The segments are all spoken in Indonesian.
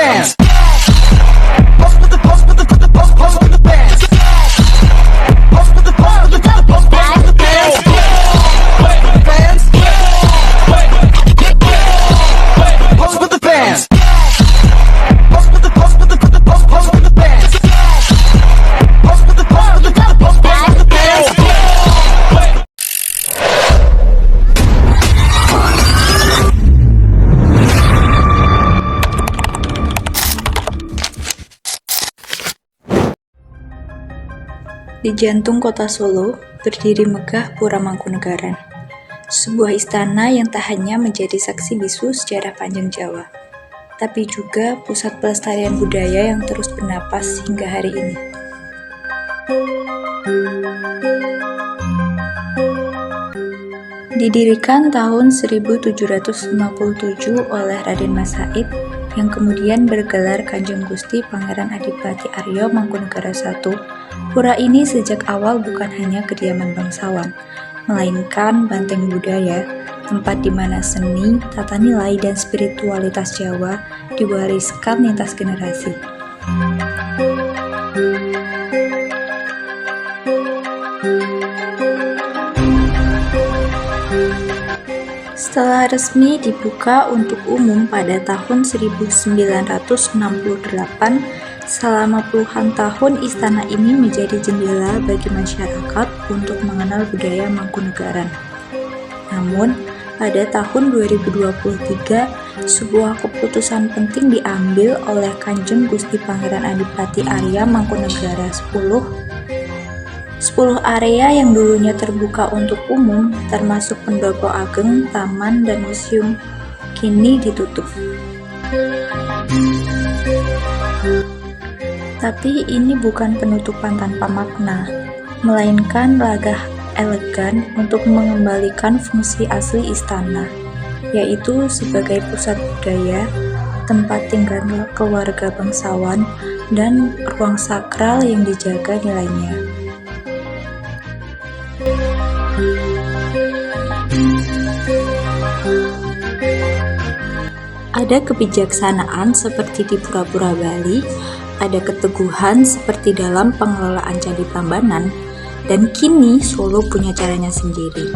fans. Di jantung kota Solo, berdiri megah Pura Mangkunegaran, sebuah istana yang tak hanya menjadi saksi bisu sejarah panjang Jawa, tapi juga pusat pelestarian budaya yang terus bernapas hingga hari ini. Didirikan tahun 1757 oleh Raden Mas Said, yang kemudian bergelar Kanjeng Gusti Pangeran Adipati Arya Mangkunegara I, pura ini sejak awal bukan hanya kediaman bangsawan, melainkan benteng budaya, tempat di mana seni, tata nilai, dan spiritualitas Jawa diwariskan lintas generasi. Setelah resmi dibuka untuk umum pada tahun 1968, selama puluhan tahun istana ini menjadi jendela bagi masyarakat untuk mengenal budaya Mangkunegaran. Namun, pada tahun 2023, sebuah keputusan penting diambil oleh Kanjeng Gusti Pangeran Adipati Arya Mangkunegara X. 10 area yang dulunya terbuka untuk umum, termasuk Pendopo Ageng, taman, dan museum, kini ditutup. Tapi ini bukan penutupan tanpa makna, melainkan langkah elegan untuk mengembalikan fungsi asli istana, yaitu sebagai pusat budaya, tempat tinggal keluarga bangsawan, dan ruang sakral yang dijaga nilainya. Ada kebijaksanaan seperti di Pura-Pura Bali, ada keteguhan seperti dalam pengelolaan Candi Prambanan, dan kini Solo punya caranya sendiri.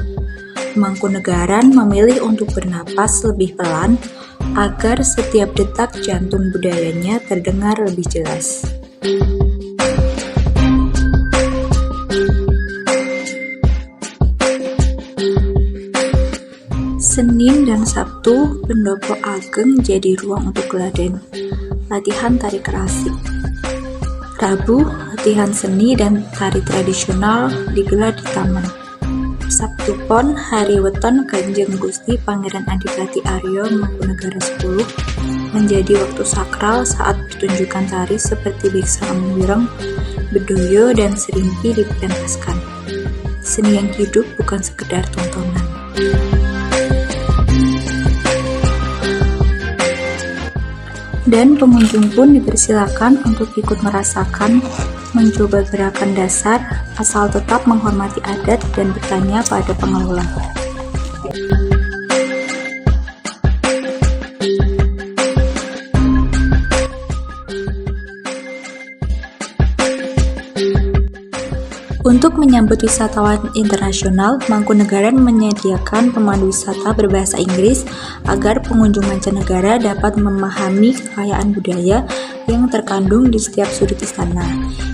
Mangkunegaran memilih untuk bernapas lebih pelan agar setiap detak jantung budayanya terdengar lebih jelas. Senin dan Sabtu, Pendopo Ageng jadi ruang untuk geladen, latihan tari klasik. Rabu, latihan seni dan tari tradisional digelar di taman. Sabtu Pon, hari weton Kanjeng Gusti Pangeran Adipati Arya Mangkunegara X, menjadi waktu sakral saat pertunjukan tari seperti Biksa Ambireng, Bedoyo, dan Serimpi dipentaskan. Seni yang hidup bukan sekedar tontonan. Dan pengunjung pun dipersilakan untuk ikut merasakan, mencoba gerakan dasar, asal tetap menghormati adat dan bertanya pada pengelola. Untuk menyambut wisatawan internasional, Mangkunegaran menyediakan pemandu wisata berbahasa Inggris agar pengunjung mancanegara dapat memahami kekayaan budaya yang terkandung di setiap sudut istana.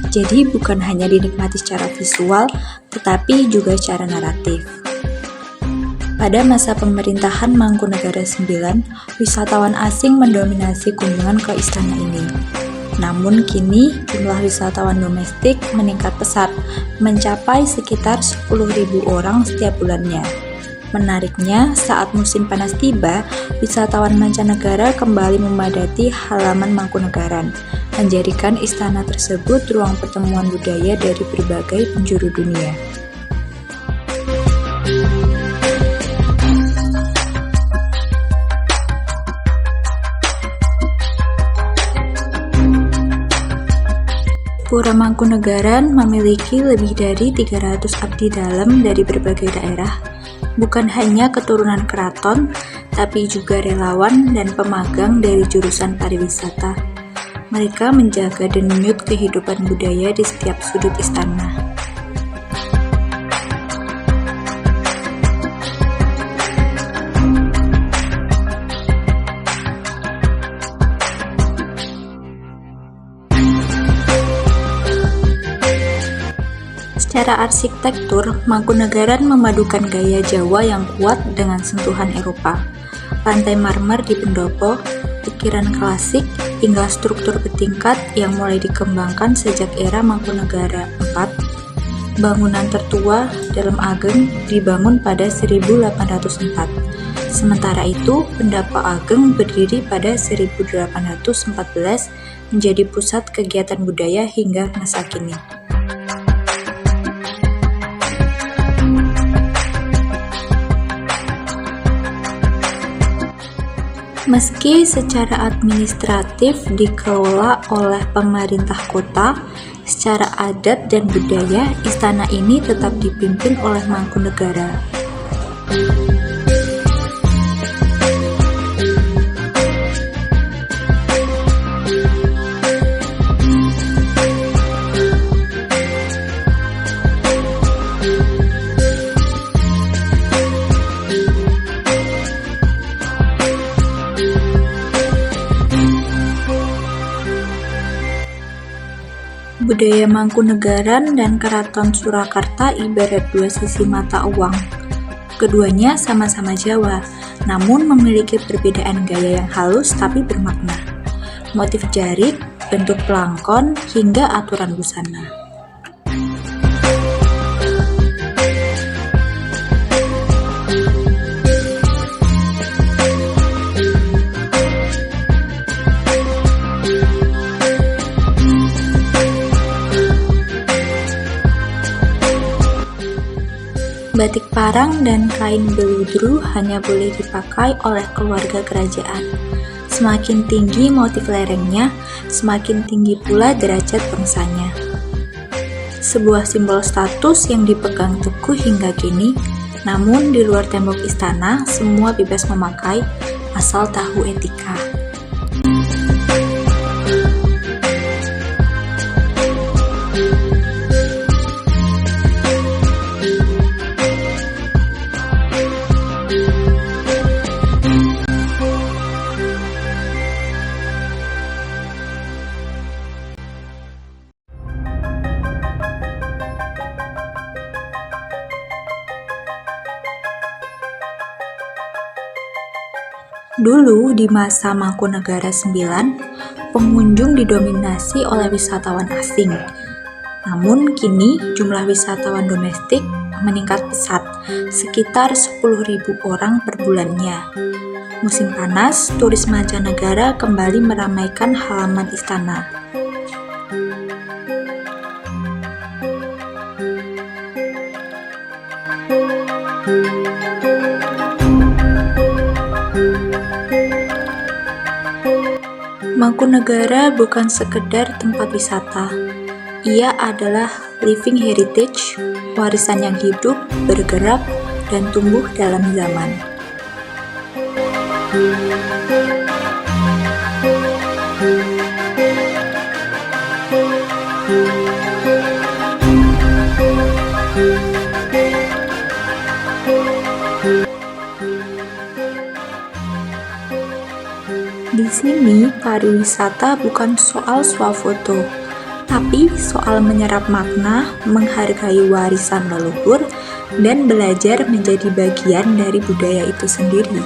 Jadi bukan hanya dinikmati secara visual, tetapi juga secara naratif. Pada masa pemerintahan Mangkunegara IX, wisatawan asing mendominasi kunjungan ke istana ini. Namun kini jumlah wisatawan domestik meningkat pesat, mencapai sekitar 10.000 orang setiap bulannya. Menariknya, saat musim panas tiba, wisatawan mancanegara kembali memadati halaman Mangkunegaran, menjadikan istana tersebut ruang pertemuan budaya dari berbagai penjuru dunia. Pura Mangkunegaran memiliki lebih dari 300 abdi dalam dari berbagai daerah Bukan hanya keturunan keraton, tapi juga relawan dan pemagang dari jurusan pariwisata. Mereka menjaga denyut kehidupan budaya di setiap sudut istana. Secara arsitektur, Mangkunegaran memadukan gaya Jawa yang kuat dengan sentuhan Eropa. Lantai marmer di pendopo, ukiran klasik, hingga struktur bertingkat yang mulai dikembangkan sejak era Mangkunegara IV. Bangunan tertua dalam Ageng dibangun pada 1804. Sementara itu, Pendopo Ageng berdiri pada 1814 menjadi pusat kegiatan budaya hingga masa kini. Meski secara administratif dikelola oleh pemerintah kota, secara adat dan budaya istana ini tetap dipimpin oleh Mangkunegara. Budaya Mangkunegaran dan Keraton Surakarta ibarat dua sisi mata uang. Keduanya sama-sama Jawa, namun memiliki perbedaan gaya yang halus tapi bermakna. Motif jarik, bentuk pelangkon, hingga aturan busana. Batik parang dan kain beludru hanya boleh dipakai oleh keluarga kerajaan. Semakin tinggi motif lerengnya, semakin tinggi pula derajat bangsanya. Sebuah simbol status yang dipegang teguh hingga kini, namun di luar tembok istana semua bebas memakai, asal tahu etika. Dulu di masa Mangkunegara IX, pengunjung didominasi oleh wisatawan asing. Namun kini jumlah wisatawan domestik meningkat pesat, sekitar 10.000 orang per bulannya. Musim panas, turis mancanegara kembali meramaikan halaman istana. Mangkunegara bukan sekedar tempat wisata. Ia adalah living heritage, warisan yang hidup, bergerak, dan tumbuh dalam zaman. Di sini, pariwisata bukan soal swafoto, tapi soal menyerap makna, menghargai warisan leluhur, dan belajar menjadi bagian dari budaya itu sendiri.